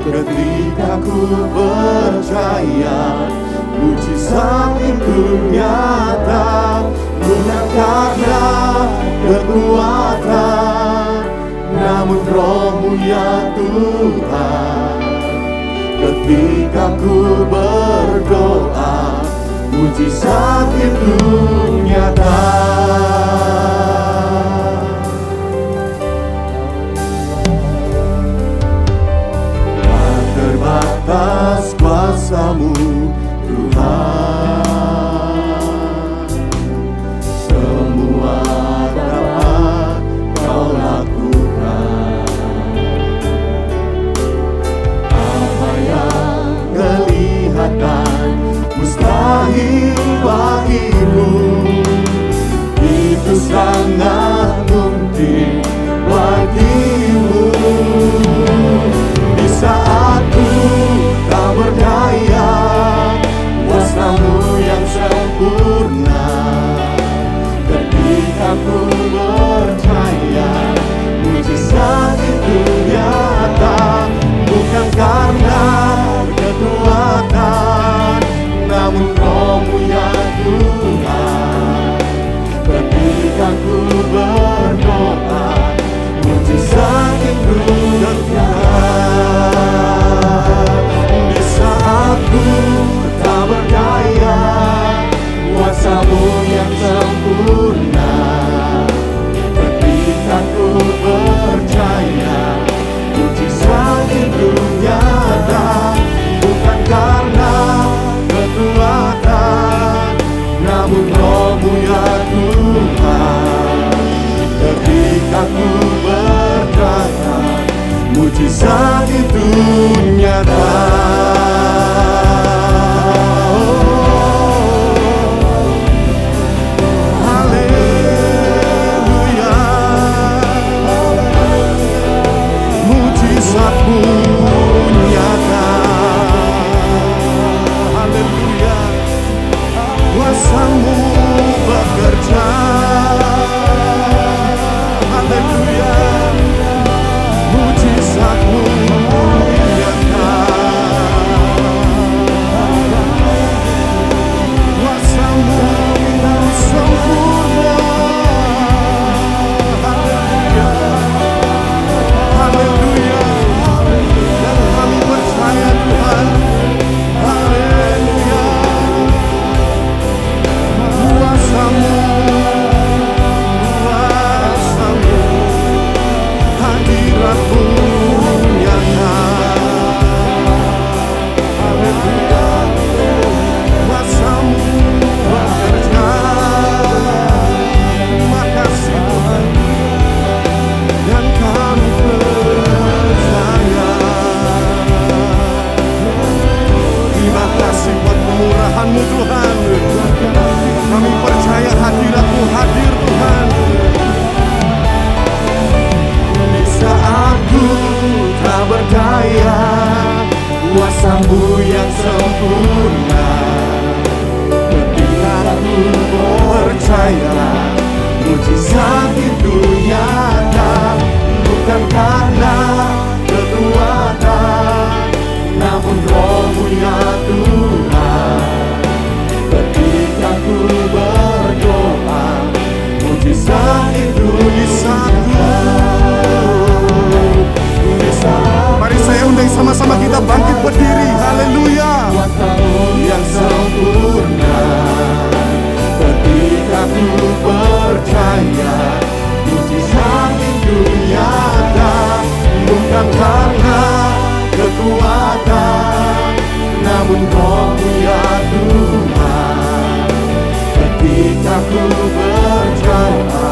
Ketika ku percaya mujizat itu nyata, bukan karena kekuatan, namun Roh-Mu ya Tuhan. Ketika ku berdoa, mujizat itu nyata. Tak terbatas kuasa-Mu Tuhan, semua dapat Kau lakukan. Apa yang kelihatan mustahil bagimu, itu sangat mungkin bagimu. Di saat ku tak berdaya, kuasa-Mu yang sempurna. Ketika ku percaya mujizat itu nyata, bukan karena kekuatan, namun Roh-Mu ya Tuhan. Ketika ku berdoa, mujizat itu nyata. Di saat ku tak berdaya, kuasa-Mu yang sempurna. Ketika ku percaya mujizat itu nyata, bukan karena kekuatan, namun Roh-Mu ya Tuhan. Ketika ku berkata, mujizat itu nyata. Haleluya, mujizat-Mu nyata. Haleluya, kuasa-Mu bekerja. Haleluya, mujizat-Mu nyata. Kuasa-Mu sempurna. Haleluya, haleluya, dan kami percaya Tuhan. Haleluya, kuasa-Mu, kuasa-Mu, hadirat-Mu nyata. Haleluya, kuasa-Mu bekerja. Terima kasih Tuhan, dan kami percaya. Terima kasih buat kemurahan-Mu Tuhan. Kami percaya hadirat-Mu hadir Tuhan. Di saat ku tak berdaya, kuasa-Mu yang sempurna. Ketika ku percaya mujizat itu nyata, bukan karena kekuatan, namun Roh-Mu ya Tuhan. Ketika ku berdoa, mujizat itu mari saya undang sama-sama kita bangkit berdiri. Haleluya, yang sempurna. Ketika ku percaya mujizat itu nyata, bukan karena kekuatan, namun Roh-Mu ya Tuhan. Ketika ku percaya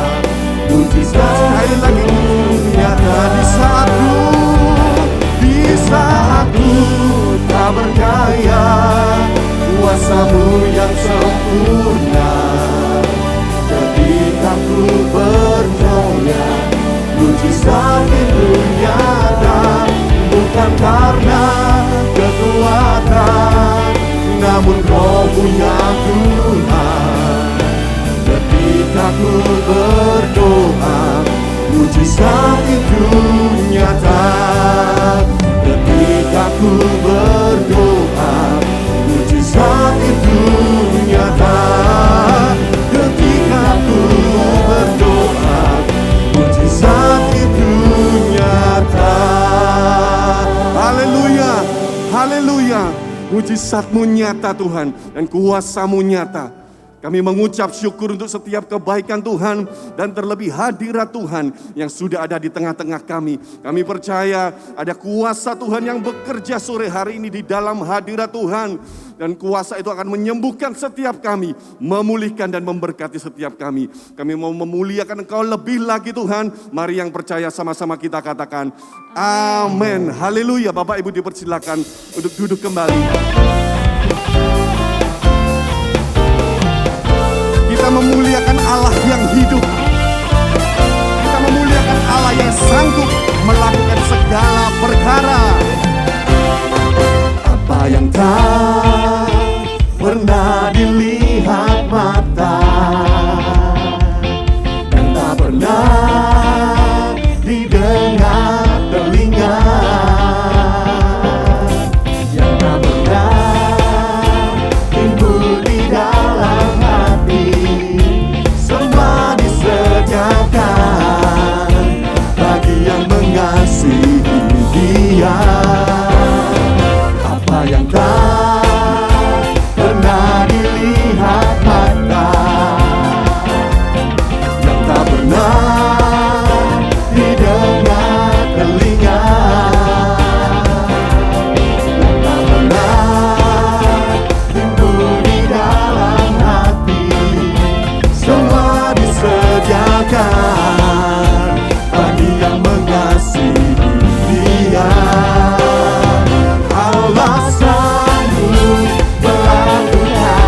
mujizat sekali lagi nyata. Di saat ku tak berdaya, kuasa-Mu yang sempurna. Ketika ku percaya mujizat itu nyata, bukan karena kekuatan, namun Roh-Mu ya Tuhan. Ketika ku berdoa, mujizat itu nyata. Ketika ku berdoa, mujizat itu nyata. Ketika ku berdoa, mujizat itu nyata. Haleluya, haleluya. Mujizat-Mu nyata Tuhan, dan kuasa-Mu nyata. Kami mengucap syukur untuk setiap kebaikan Tuhan dan terlebih hadirat Tuhan yang sudah ada di tengah-tengah kami. Kami percaya ada kuasa Tuhan yang bekerja sore hari ini di dalam hadirat Tuhan. Dan kuasa itu akan menyembuhkan setiap kami, memulihkan dan memberkati setiap kami. Kami mau memuliakan Engkau lebih lagi Tuhan. Mari yang percaya sama-sama kita katakan amin. Haleluya. Bapak Ibu dipersilakan untuk duduk kembali. Kita memuliakan Allah yang hidup. Kita memuliakan Allah yang sanggup melakukan segala perkara. Apa yang tak pernah dilihat mata dan tak pernah didengar telinga, yang tak pernah timbul di dalam hati, semua disediakan bagi yang mengasihi Dia. Apa yang tak pernah dilihat mata, yang tak pernah didengar telinga, yang tak pernah timbul di dalam hati, semua disediakan bagi yang mengasihi Dia. Allah sanggup melakukan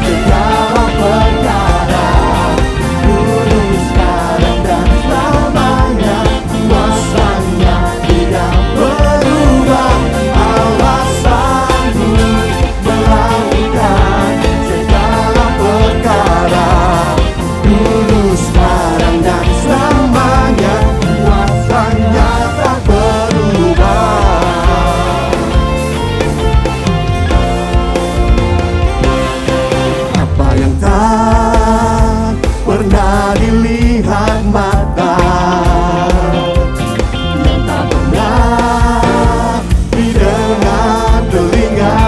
segala perkara, dulu, sekarang, dan selamanya. Kuasa-Nya tidak berubah. Allah sanggup melakukan segala perkara, dulu, sekarang, dan selamanya. Kuasa-Nya tak berubah. Apa yang tak pernah dilihat mata, yang tak pernah didengar telinga,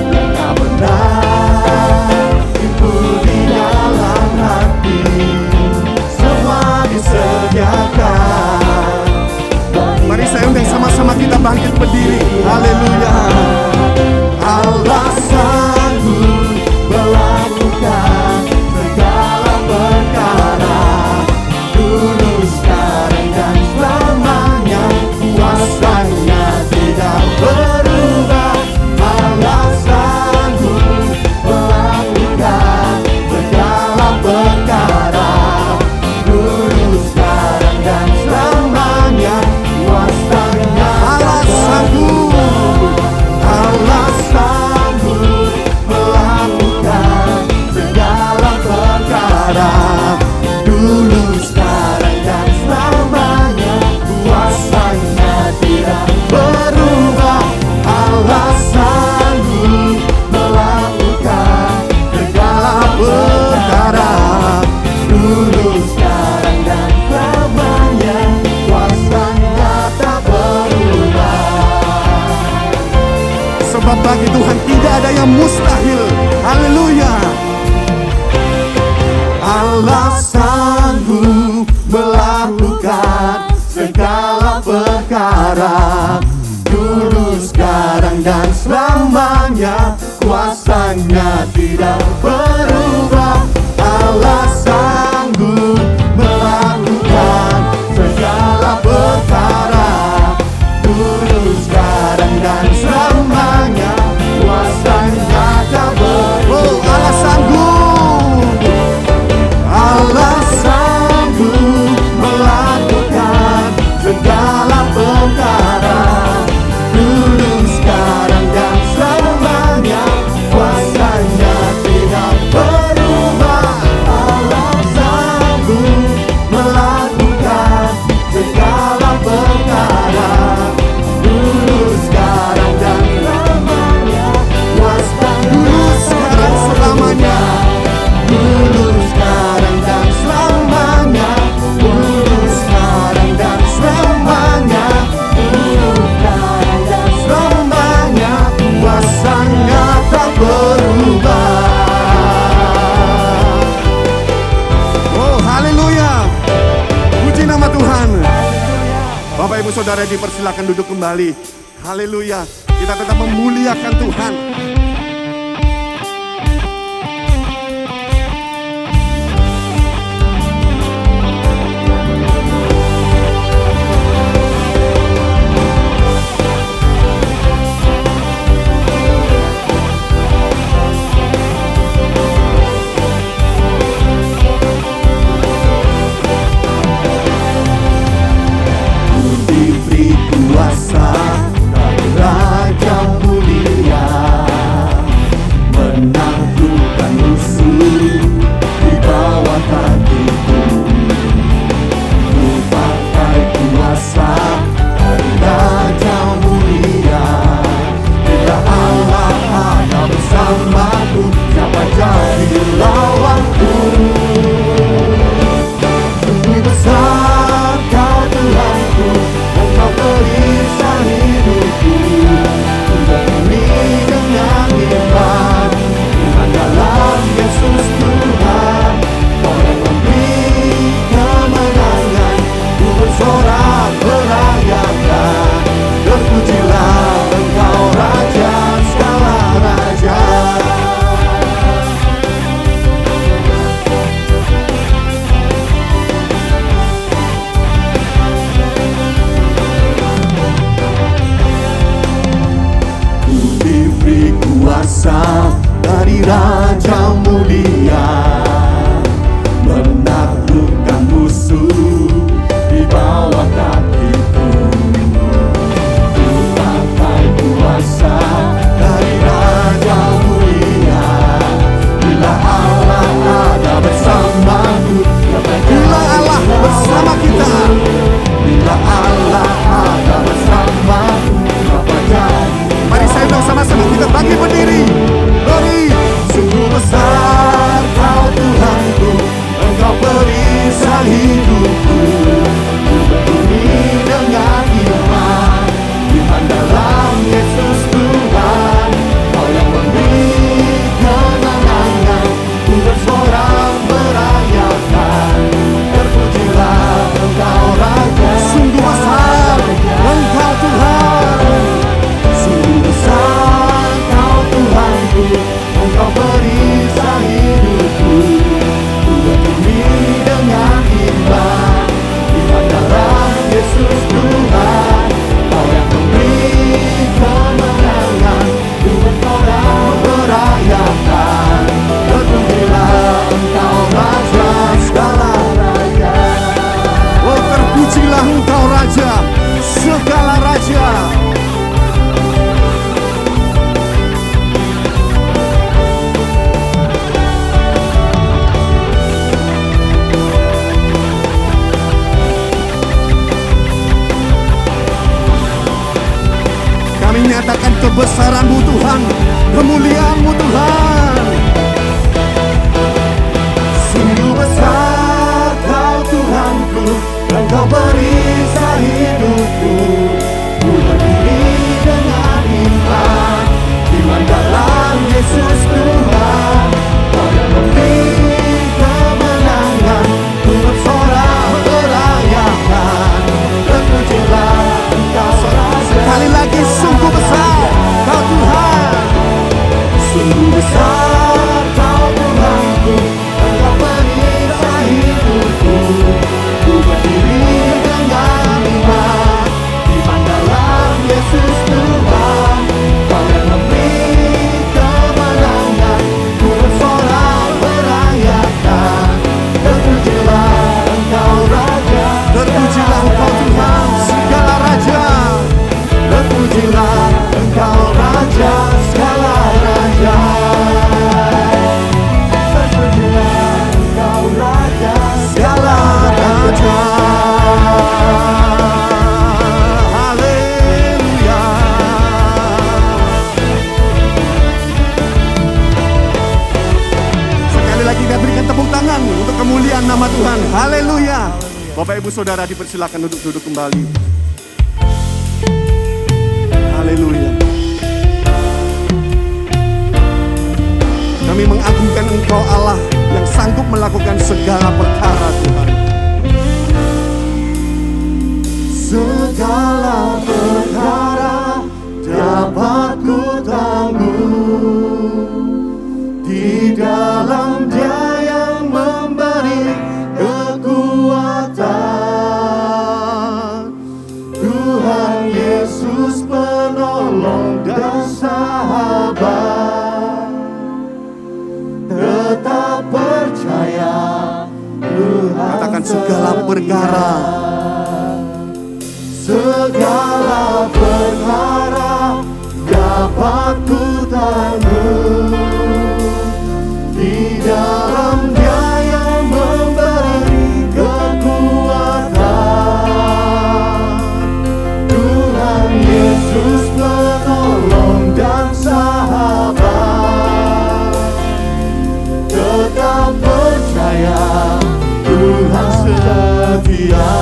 yang tak pernah timbul di dalam hati, semua disediakan. Mari saya undang sama-sama kita bangkit berdiri. Haleluya. Allah sanggup melakukan segala perkara, dulu, sekarang, dan selamanya. Kuasa-Nya tidak berubah. Allah sanggup melakukan segala perkara, dulu, sekarang, dan selamanya. Kuasa-Nya Allah sanggup. Allah sanggup melakukan segala perkara, dulu, sekarang, dan selamanya. Kuasa-Nya tidak berubah. Allah sanggup melakukan segala perkara, dulu, sekarang, dan selamanya. Kuasa-Nya tak berubah. Sebab bagi Tuhan tidak ada yang mustahil. Haleluya. Allah sanggup melakukan segala perkara, dulu, sekarang, dan selamanya. Kuasa-Nya tidak berubah. Allah sanggup melakukan segala perkara, dulu, sekarang, dan selamanya. Kuasa-Nya tak berubah. Allah sanggup. Allah sanggup melakukan segala perkara, dulu, sekarang, dan selamanya. Kuasa-Nya tidak berubah. Allah sanggup melakukan segala perkara, saudara dipersilakan duduk kembali. Haleluya. Kita tetap memuliakan Tuhan. Dari Raja mulia menaklukkan musuh di bawah kakiku. Ku pakai kuasa dari Raja mulia. Bila Allah ada bersamaku, bila Allah bersama kita, bila Allah ada bersamaku, apa jadi? Mari saya bersama-sama kita bangkit berdiri. Glory, sungguh besar Kau Tuhanku, Engkau perisai hidupku. Ku berdiri dengan iman, iman dalam Yesus Tuhan. Kau yang memberi kemenangan, ku bersorak merayakan. Terpujilah Engkau Raja. Sungguh besar Engkau Tuhan, sungguh besar Kau Tuhanku, Engkau perisai hidupku. Ku berdiri dengan iman, iman dalam Yesus Tuhan. Kau yang memberi kemenangan, ku bersorak merayakan. Terpujilah Engkau Raja segala raja. Oh, terpujilah Engkau Raja segala raja. Kami nyatakan kebesaran-Mu Tuhan, kemuliaan-Mu Tuhan. Sungguh besar Kau Tuhanku, Engkau perisai hidupku. Ku berdiri dengan iman, iman dalam Yesus Tuhan. Kau yang memberi kemenangan, ku bersorak merayakan. Terpujilah Engkau Raja. Sekali lagi, sungguh besar Kau Tuhan, sungguh besar Kau Tuhanku, Engkau perisai hidupku. Ku berdiri dengan iman, iman dalam Yesus Tuhan. Kau yang memberi kemenangan, ku bersorak merayakan. Terpujilah Engkau Raja, terpujilah Engkau Tuhan segala raja. Terpujilah Engkau Raja segala raja. Terpujilah Engkau Raja segala raja. Haleluya. Sekali lagi kita berikan tepuk tangan untuk kemuliaan nama Tuhan. Haleluya. Bapak Ibu Saudara dipersilakan duduk kembali. Haleluya. Kami mengagungkan Engkau Allah yang sanggup melakukan segala perkara Tuhan. Segala Yesus penolong dan sahabat, tetap percaya Tuhan setia.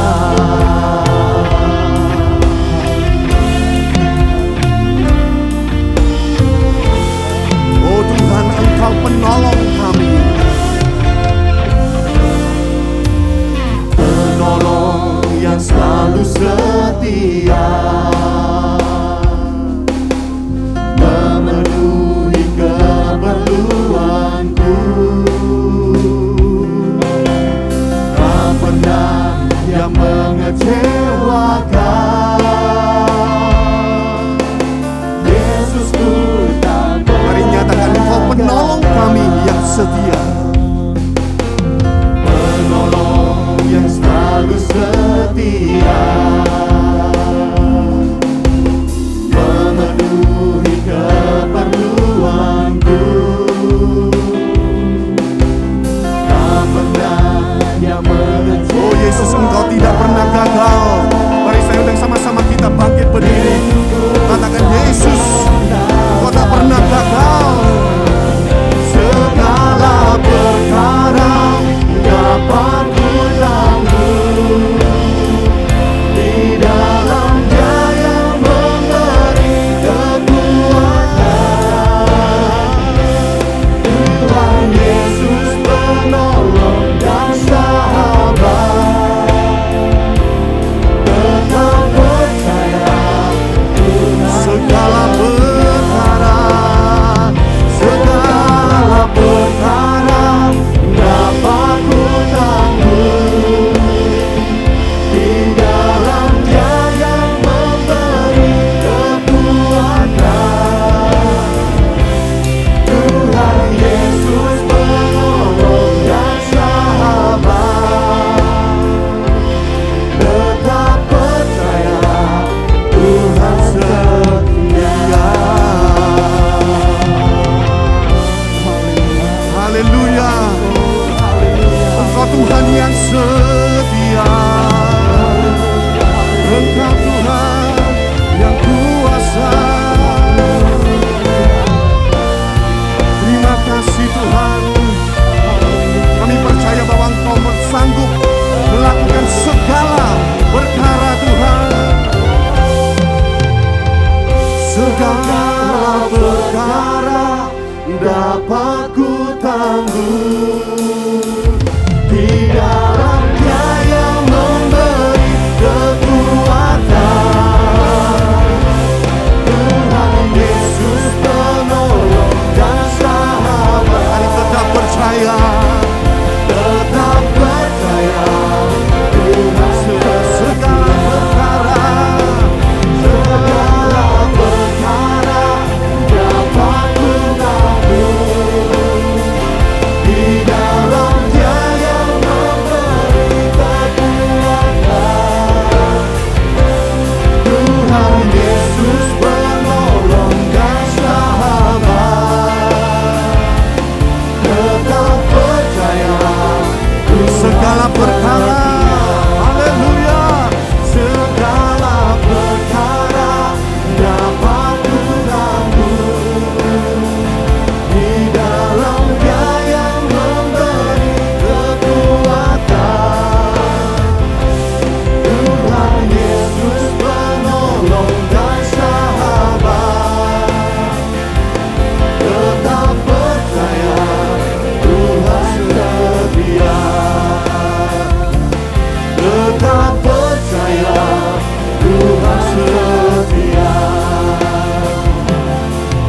Oh Tuhan, Engkau penolong kami. Penolong yang selalu setia, memenuhi keperluanku. Tak pernah yang mengecewakan. Yesusku tak Mari nyatakan Engkau penolong kami yang setia. penolong yang selalu setia, memenuhi keperluanku. Tak pernah yang mengecewakan. Oh Yesus, Engkau tidak pernah gagal. Mari saya undang sama-sama kita bangkit berdiri. Katakan Yesus, Engkau tak pernah gagal. Segala perkara dapat ku tanggung di dalam Dia yang memberi kekuatan. Tuhan Yesus penolong dan sahabat, tetap percaya Tuhan. Segala perkara, Segala perkara dapat ku tanggung di dalam Dia yang memberi kekuatan. Tuhan Yesus penolong dan sahabat, tetap percaya Tuhan setia. haleluya. Engkau Tuhan yang setia. Engkau Tuhan yang kuasa. Terima kasih Tuhan. Kami percaya bahwa Engkau sanggup melakukan segala perkara Tuhan. Segala perkara dapat ku tanggung di dalam Dia yang memberi kekuatan. Tuhan Yesus penolong dan sahabat, Mari tetap percaya. tetap percaya Tuhan segala perkara. Segala perkara dapat ku tanggung di dalam Dia yang memberi kekuatan. Tuhan Yesus penolong dan sahabat, tetap percaya Segala perkara, haleluya. segala perkara dapat ku tanggung di dalam Dia yang memberi kekuatan. Tuhan Yesus penolong dan sahabat, tetap percaya Tuhan setia. Tetap percaya Tuhan setia.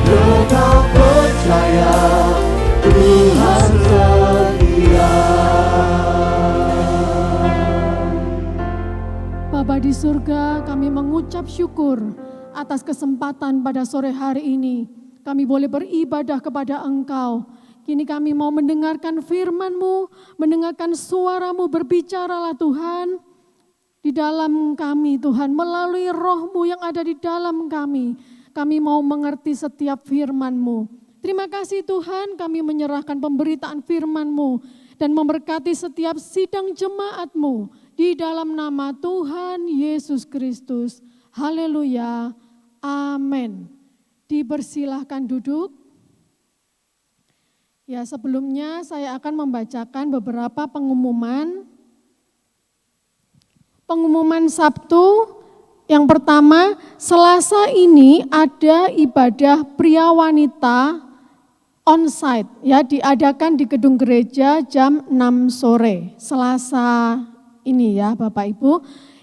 Tetap percaya Tuhan setia. Bapa di surga, kami mengucap syukur atas kesempatan pada sore hari ini. Kami boleh beribadah kepada Engkau. Kini kami mau mendengarkan firman-Mu, mendengarkan suara-Mu, berbicaralah Tuhan di dalam kami Tuhan, melalui roh-Mu yang ada di dalam kami. Kami mau mengerti setiap firman-Mu. Terima kasih Tuhan, kami menyerahkan pemberitaan firman-Mu dan memberkati setiap sidang jemaat-Mu di dalam nama Tuhan Yesus Kristus. Haleluya. Amin. Dipersilahkan duduk. Ya, sebelumnya saya akan membacakan beberapa pengumuman. Pengumuman Sabtu. Yang pertama, Selasa ini ada ibadah pria wanita onsite, ya, diadakan di gedung gereja jam 6 sore. Selasa ini ya Bapak Ibu.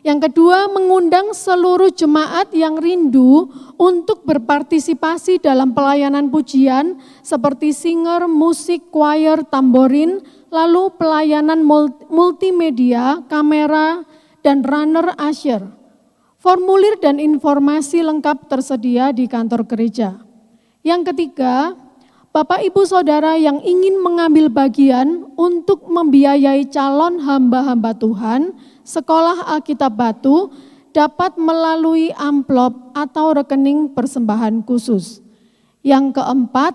Yang kedua, mengundang seluruh jemaat yang rindu untuk berpartisipasi dalam pelayanan pujian seperti singer, musik, choir, tamborin, lalu pelayanan multimedia, kamera, dan runner usher. Formulir dan informasi lengkap tersedia di kantor gereja. Yang ketiga, Bapak Ibu Saudara yang ingin mengambil bagian untuk membiayai calon hamba-hamba Tuhan, Sekolah Alkitab Batu dapat melalui amplop atau rekening persembahan khusus. Yang keempat,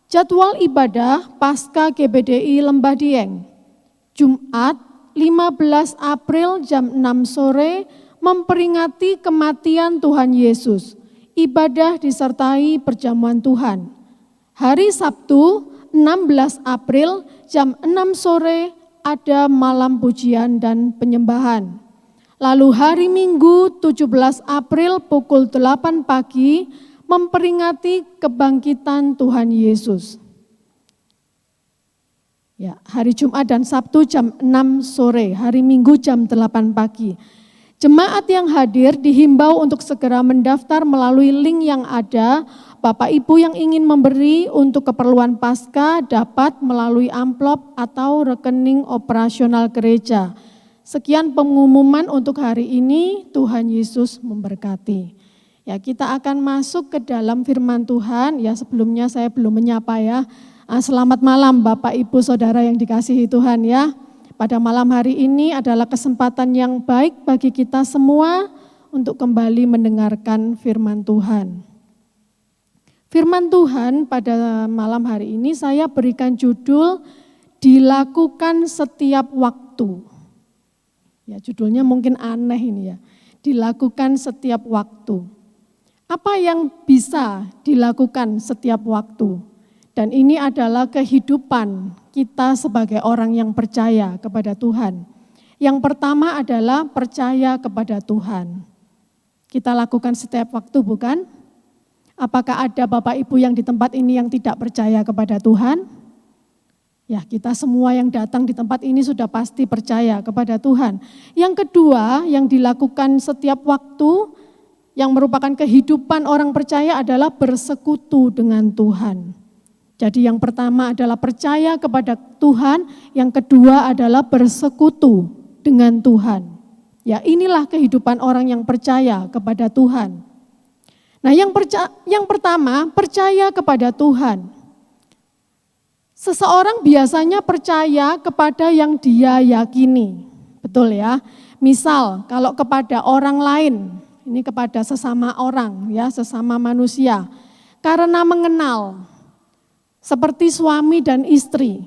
jadwal ibadah Pasca GBDI Lembah Dieng, Jumat 15 April jam 6 sore, memperingati kematian Tuhan Yesus. Ibadah disertai perjamuan Tuhan. Hari Sabtu 16 April jam 6 sore ada malam pujian dan penyembahan. Lalu hari Minggu 17 April pukul 8 pagi memperingati kebangkitan Tuhan Yesus. Ya, hari Jumat dan Sabtu jam 6 sore, hari Minggu jam 8 pagi. Jemaat yang hadir dihimbau untuk segera mendaftar melalui link yang ada. Bapak Ibu yang ingin memberi untuk keperluan Paskah dapat melalui amplop atau rekening operasional gereja. Sekian pengumuman untuk hari ini, Tuhan Yesus memberkati. Ya, kita akan masuk ke dalam firman Tuhan. Ya, sebelumnya saya belum menyapa ya. Selamat malam Bapak Ibu Saudara yang dikasihi Tuhan ya. Pada malam hari ini adalah kesempatan yang baik bagi kita semua untuk kembali mendengarkan firman Tuhan. Firman Tuhan pada malam hari ini saya berikan judul dilakukan setiap waktu. Ya, judulnya mungkin aneh ini ya. Dilakukan setiap waktu. Apa yang bisa dilakukan setiap waktu? Dan ini adalah kehidupan kita sebagai orang yang percaya kepada Tuhan. Yang pertama adalah percaya kepada Tuhan. Kita lakukan setiap waktu, bukan? Apakah ada Bapak Ibu yang di tempat ini yang tidak percaya kepada Tuhan? Ya, kita semua yang datang di tempat ini sudah pasti percaya kepada Tuhan. Yang kedua yang dilakukan setiap waktu, yang merupakan kehidupan orang percaya adalah bersekutu dengan Tuhan. Jadi yang pertama adalah percaya kepada Tuhan, yang kedua adalah bersekutu dengan Tuhan. Ya, inilah kehidupan orang yang percaya kepada Tuhan. Nah, yang pertama, percaya kepada Tuhan. Seseorang biasanya percaya kepada yang dia yakini. Betul ya? Misal, kalau kepada orang lain, ini kepada sesama orang ya, sesama manusia. Karena mengenal, seperti suami dan istri.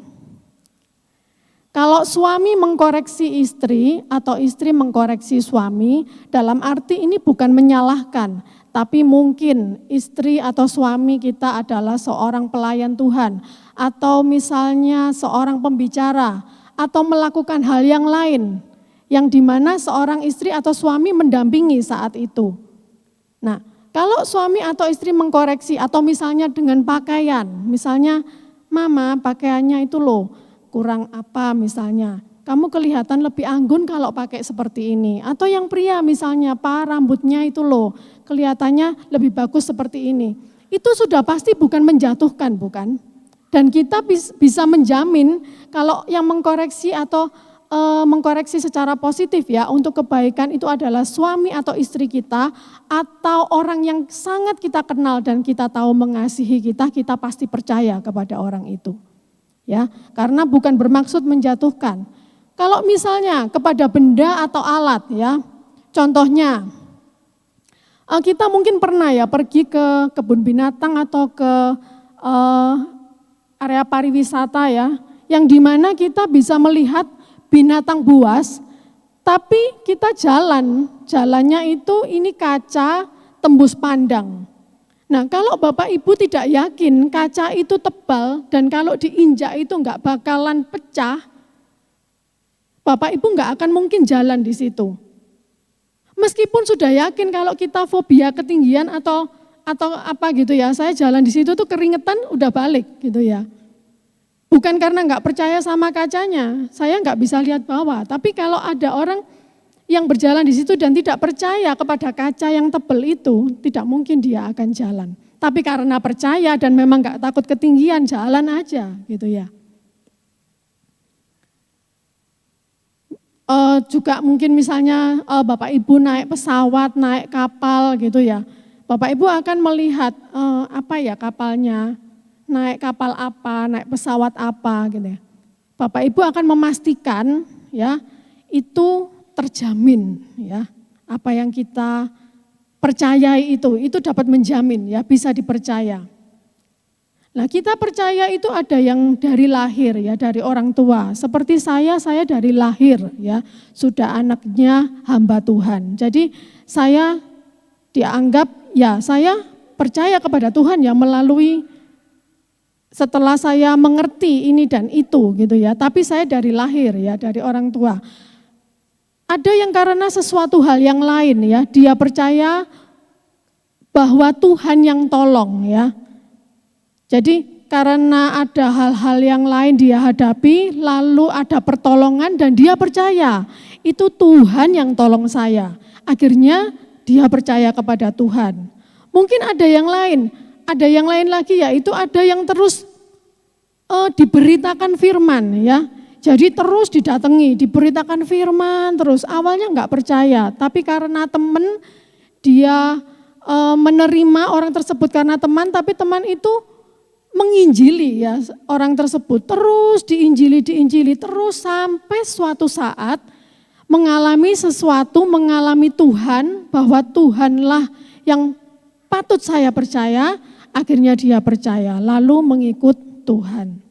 Kalau suami mengkoreksi istri atau istri mengkoreksi suami, dalam arti ini bukan menyalahkan, tapi mungkin istri atau suami kita adalah seorang pelayan Tuhan, atau misalnya seorang pembicara, atau melakukan hal yang lain, yang dimana seorang istri atau suami mendampingi saat itu. Nah, kalau suami atau istri mengkoreksi atau misalnya dengan pakaian, misalnya mama pakaiannya itu loh kurang apa misalnya, kamu kelihatan lebih anggun kalau pakai seperti ini. Atau yang pria misalnya, Pak rambutnya itu loh kelihatannya lebih bagus seperti ini. Itu sudah pasti bukan menjatuhkan, bukan? Dan kita bisa menjamin kalau yang mengkoreksi atau mengkoreksi secara positif ya untuk kebaikan itu adalah suami atau istri kita atau orang yang sangat kita kenal dan kita tahu mengasihi kita pasti percaya kepada orang itu. Ya, karena bukan bermaksud menjatuhkan. Kalau misalnya kepada benda atau alat ya, contohnya kita mungkin pernah ya pergi ke kebun binatang atau ke area pariwisata ya, yang dimana kita bisa melihat binatang buas, tapi kita jalannya itu ini kaca, tembus pandang. Nah, kalau Bapak Ibu tidak yakin kaca itu tebal dan kalau diinjak itu enggak bakalan pecah, Bapak Ibu enggak akan mungkin jalan di situ. Meskipun sudah yakin kalau kita fobia ketinggian atau apa gitu ya, saya jalan di situ tuh keringetan udah balik gitu ya. Bukan karena enggak percaya sama kacanya, saya enggak bisa lihat bawah. Tapi kalau ada orang yang berjalan di situ dan tidak percaya kepada kaca yang tebal itu, tidak mungkin dia akan jalan. Tapi karena percaya dan memang gak takut ketinggian, jalan aja gitu ya. Juga mungkin misalnya Bapak Ibu naik pesawat, naik kapal gitu ya. Bapak Ibu akan melihat apa ya kapalnya, naik kapal apa, naik pesawat apa gitu ya. Bapak Ibu akan memastikan ya itu terjamin ya, apa yang kita percayai itu dapat menjamin ya, bisa dipercaya. Nah, kita percaya itu ada yang dari lahir ya, dari orang tua. Seperti saya dari lahir ya, sudah anaknya hamba Tuhan. Jadi saya dianggap ya, saya percaya kepada Tuhan ya melalui setelah saya mengerti ini dan itu gitu ya. Tapi saya dari lahir ya, dari orang tua. Ada yang karena sesuatu hal yang lain ya, dia percaya bahwa Tuhan yang tolong ya. Jadi karena ada hal-hal yang lain dia hadapi, lalu ada pertolongan dan dia percaya itu Tuhan yang tolong saya. Akhirnya dia percaya kepada Tuhan. Mungkin ada yang lain lagi ya, itu ada yang terus diberitakan firman ya. Jadi terus didatangi, diberitakan firman terus. Awalnya enggak percaya, tapi karena teman dia menerima orang tersebut karena teman, tapi teman itu menginjili ya orang tersebut. Terus diinjili terus sampai suatu saat mengalami sesuatu, mengalami Tuhan, bahwa Tuhanlah yang patut saya percaya, akhirnya dia percaya, lalu mengikut Tuhan.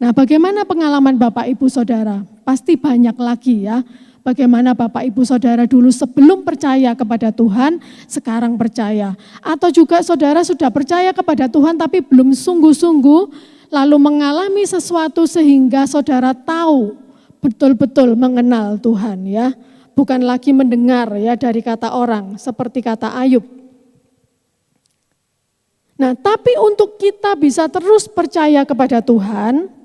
Nah, bagaimana pengalaman Bapak Ibu Saudara? Pasti banyak lagi ya. Bagaimana Bapak Ibu Saudara dulu sebelum percaya kepada Tuhan, sekarang percaya. Atau juga saudara sudah percaya kepada Tuhan tapi belum sungguh-sungguh, lalu mengalami sesuatu sehingga saudara tahu betul-betul mengenal Tuhan ya. Bukan lagi mendengar ya dari kata orang, seperti kata Ayub. Nah, tapi untuk kita bisa terus percaya kepada Tuhan,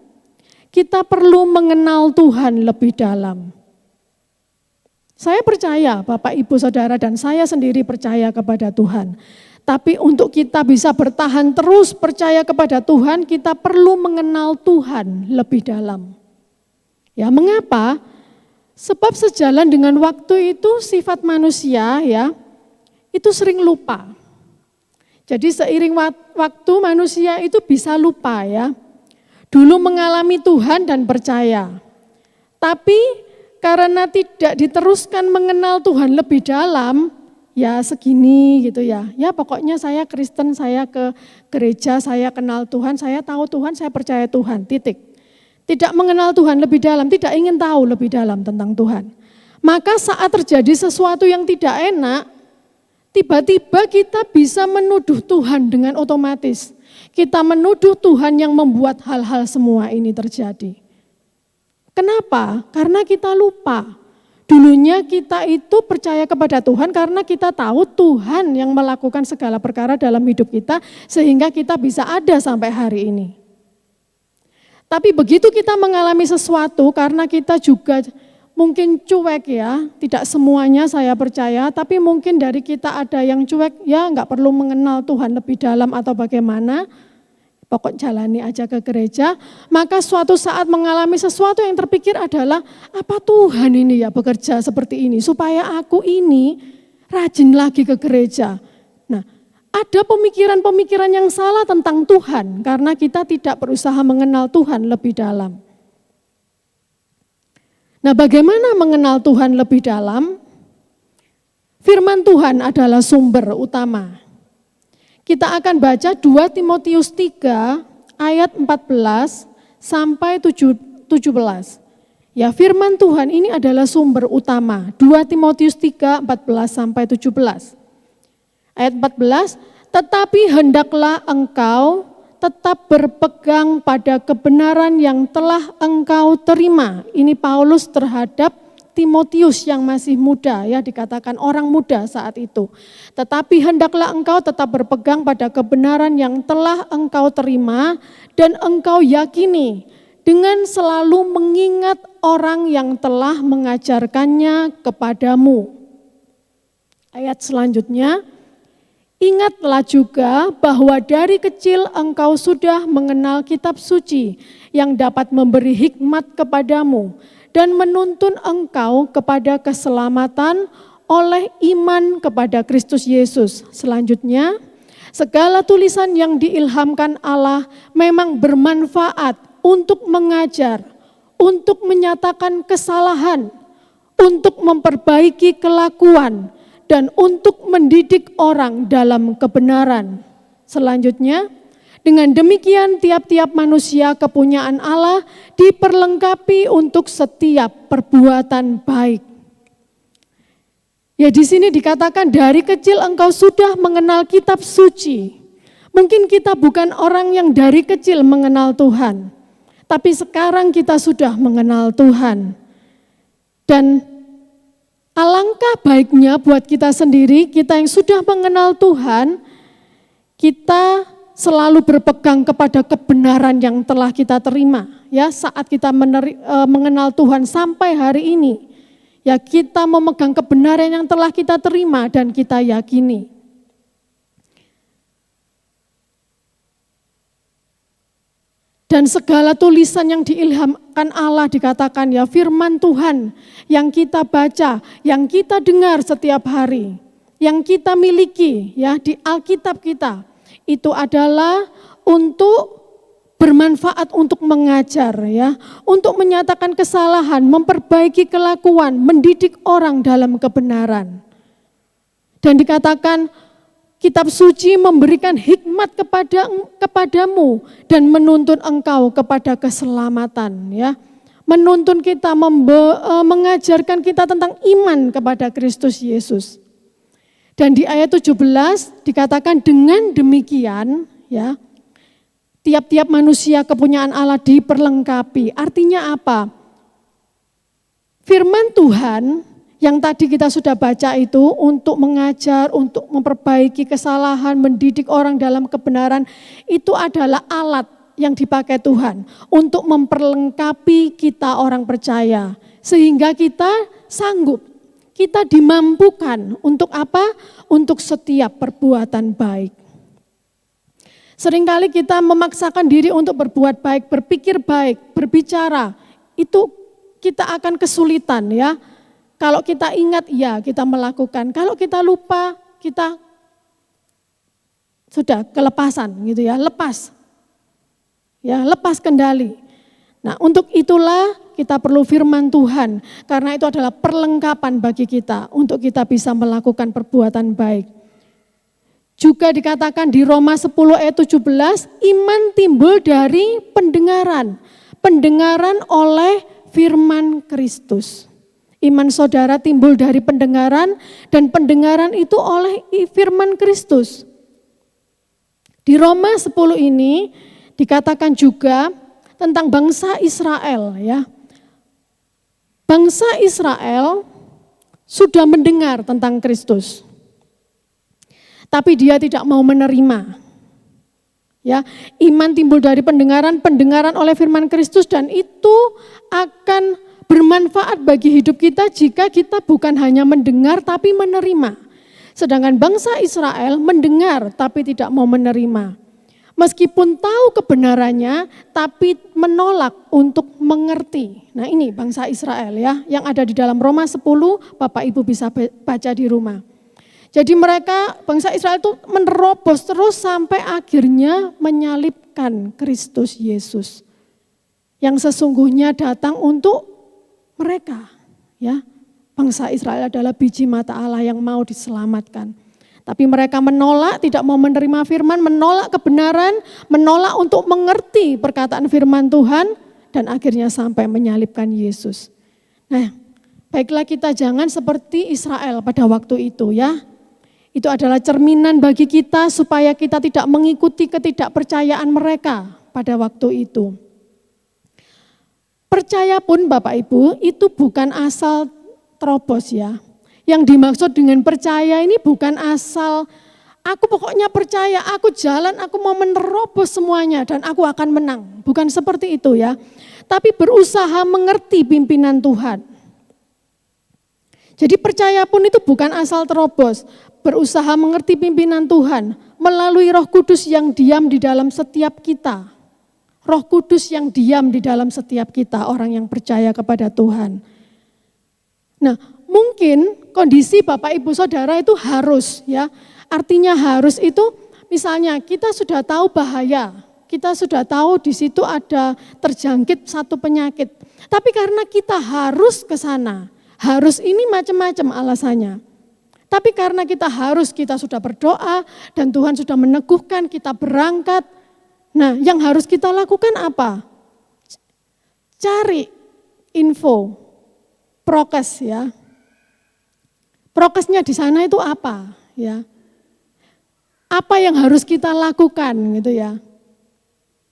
kita perlu mengenal Tuhan lebih dalam. Saya percaya Bapak Ibu Saudara dan saya sendiri percaya kepada Tuhan. Tapi untuk kita bisa bertahan terus percaya kepada Tuhan, kita perlu mengenal Tuhan lebih dalam. Ya, mengapa? Sebab sejalan dengan waktu itu sifat manusia ya, itu sering lupa. Jadi seiring waktu manusia itu bisa lupa ya. Dulu mengalami Tuhan dan percaya. Tapi karena tidak diteruskan mengenal Tuhan lebih dalam, ya segini gitu ya. Ya pokoknya saya Kristen, saya ke gereja, saya kenal Tuhan, saya tahu Tuhan, saya percaya Tuhan, titik. Tidak mengenal Tuhan lebih dalam, tidak ingin tahu lebih dalam tentang Tuhan. Maka saat terjadi sesuatu yang tidak enak, tiba-tiba kita bisa menuduh Tuhan dengan otomatis. Kita menuduh Tuhan yang membuat hal-hal semua ini terjadi. Kenapa? Karena kita lupa. Dulunya kita itu percaya kepada Tuhan karena kita tahu Tuhan yang melakukan segala perkara dalam hidup kita sehingga kita bisa ada sampai hari ini. Tapi begitu kita mengalami sesuatu karena kita juga mungkin cuek ya, tidak semuanya saya percaya, tapi mungkin dari kita ada yang cuek, ya enggak perlu mengenal Tuhan lebih dalam atau bagaimana, pokok jalani aja ke gereja, maka suatu saat mengalami sesuatu yang terpikir adalah, apa Tuhan ini ya bekerja seperti ini, supaya aku ini rajin lagi ke gereja. Nah, ada pemikiran-pemikiran yang salah tentang Tuhan, karena kita tidak berusaha mengenal Tuhan lebih dalam. Nah, bagaimana mengenal Tuhan lebih dalam? Firman Tuhan adalah sumber utama. Kita akan baca 2 Timotius 3 ayat 14 sampai 17. Ya, firman Tuhan ini adalah sumber utama. 2 Timotius 3 14 sampai 17. Ayat 14, tetapi hendaklah engkau tetap berpegang pada kebenaran yang telah engkau terima. Ini Paulus terhadap Timotius yang masih muda, ya, dikatakan orang muda saat itu. Tetapi hendaklah engkau tetap berpegang pada kebenaran yang telah engkau terima dan engkau yakini, dengan selalu mengingat orang yang telah mengajarkannya kepadamu. Ayat selanjutnya, ingatlah juga bahwa dari kecil engkau sudah mengenal kitab suci yang dapat memberi hikmat kepadamu dan menuntun engkau kepada keselamatan oleh iman kepada Kristus Yesus. Selanjutnya, segala tulisan yang diilhamkan Allah memang bermanfaat untuk mengajar, untuk menyatakan kesalahan, untuk memperbaiki kelakuan, dan untuk mendidik orang dalam kebenaran. Selanjutnya, dengan demikian tiap-tiap manusia kepunyaan Allah diperlengkapi untuk setiap perbuatan baik. Ya, di sini dikatakan dari kecil engkau sudah mengenal kitab suci. Mungkin kita bukan orang yang dari kecil mengenal Tuhan, tapi sekarang kita sudah mengenal Tuhan. Dan alangkah baiknya buat kita sendiri, kita yang sudah mengenal Tuhan, kita selalu berpegang kepada kebenaran yang telah kita terima. Ya, saat kita mengenal Tuhan sampai hari ini, ya, kita memegang kebenaran yang telah kita terima dan kita yakini. Dan segala tulisan yang diilhamkan Allah dikatakan, ya, firman Tuhan yang kita baca, yang kita dengar setiap hari, yang kita miliki, ya, di Alkitab kita, itu adalah untuk bermanfaat untuk mengajar, ya, untuk menyatakan kesalahan, memperbaiki kelakuan, mendidik orang dalam kebenaran. Dan dikatakan kitab suci memberikan hikmat kepadamu dan menuntun engkau kepada keselamatan, ya. Menuntun kita, mengajarkan kita tentang iman kepada Kristus Yesus. Dan di ayat 17 dikatakan dengan demikian, ya, tiap-tiap manusia kepunyaan Allah diperlengkapi. Artinya apa? Firman Tuhan yang tadi kita sudah baca itu untuk mengajar, untuk memperbaiki kesalahan, mendidik orang dalam kebenaran, itu adalah alat yang dipakai Tuhan untuk memperlengkapi kita orang percaya. Sehingga kita sanggup, kita dimampukan untuk apa? Untuk setiap perbuatan baik. Seringkali kita memaksakan diri untuk berbuat baik, berpikir baik, berbicara, itu kita akan kesulitan, ya. Kalau kita ingat, ya, kita melakukan. Kalau kita lupa, kita sudah kelepasan gitu, ya, lepas. Ya, lepas kendali. Nah, untuk itulah kita perlu firman Tuhan, karena itu adalah perlengkapan bagi kita untuk kita bisa melakukan perbuatan baik. Juga dikatakan di Roma 10 ayat 17, iman timbul dari pendengaran. Pendengaran oleh firman Kristus. Iman saudara timbul dari pendengaran, dan pendengaran itu oleh firman Kristus. Di Roma 10 ini dikatakan juga tentang bangsa Israel, ya. Bangsa Israel sudah mendengar tentang Kristus, tapi dia tidak mau menerima. Ya, iman timbul dari pendengaran, pendengaran oleh firman Kristus, dan itu akan bermanfaat bagi hidup kita jika kita bukan hanya mendengar tapi menerima. Sedangkan bangsa Israel mendengar tapi tidak mau menerima. Meskipun tahu kebenarannya tapi menolak untuk mengerti. Nah, ini bangsa Israel, ya, yang ada di dalam Roma 10, Bapak Ibu bisa baca di rumah. Jadi mereka, bangsa Israel itu menerobos terus sampai akhirnya menyalibkan Kristus Yesus. Yang sesungguhnya datang untuk mereka, ya. Bangsa Israel adalah biji mata Allah yang mau diselamatkan. Tapi mereka menolak, tidak mau menerima firman, menolak kebenaran, menolak untuk mengerti perkataan firman Tuhan, dan akhirnya sampai menyalibkan Yesus. Nah, baiklah kita jangan seperti Israel pada waktu itu, ya. Itu adalah cerminan bagi kita supaya kita tidak mengikuti ketidakpercayaan mereka pada waktu itu. Percaya pun Bapak Ibu itu bukan asal terobos ya. Yang dimaksud dengan percaya ini bukan asal aku pokoknya percaya, aku jalan, aku mau menerobos semuanya dan aku akan menang. Bukan seperti itu ya. Tapi berusaha mengerti pimpinan Tuhan. Jadi percaya pun itu bukan asal terobos. Berusaha mengerti pimpinan Tuhan melalui Roh Kudus yang diam di dalam setiap kita. Roh Kudus yang diam di dalam setiap kita, orang yang percaya kepada Tuhan. Nah, mungkin kondisi Bapak Ibu Saudara itu harus ya. Artinya harus itu misalnya kita sudah tahu bahaya, kita sudah tahu di situ ada terjangkit satu penyakit. Tapi karena kita harus ke sana, harus ini macam-macam alasannya. Tapi karena kita sudah berdoa dan Tuhan sudah meneguhkan kita berangkat. Nah, yang harus kita lakukan apa? Cari info, prokes ya. Prokesnya di sana itu apa ya? Apa yang harus kita lakukan gitu ya?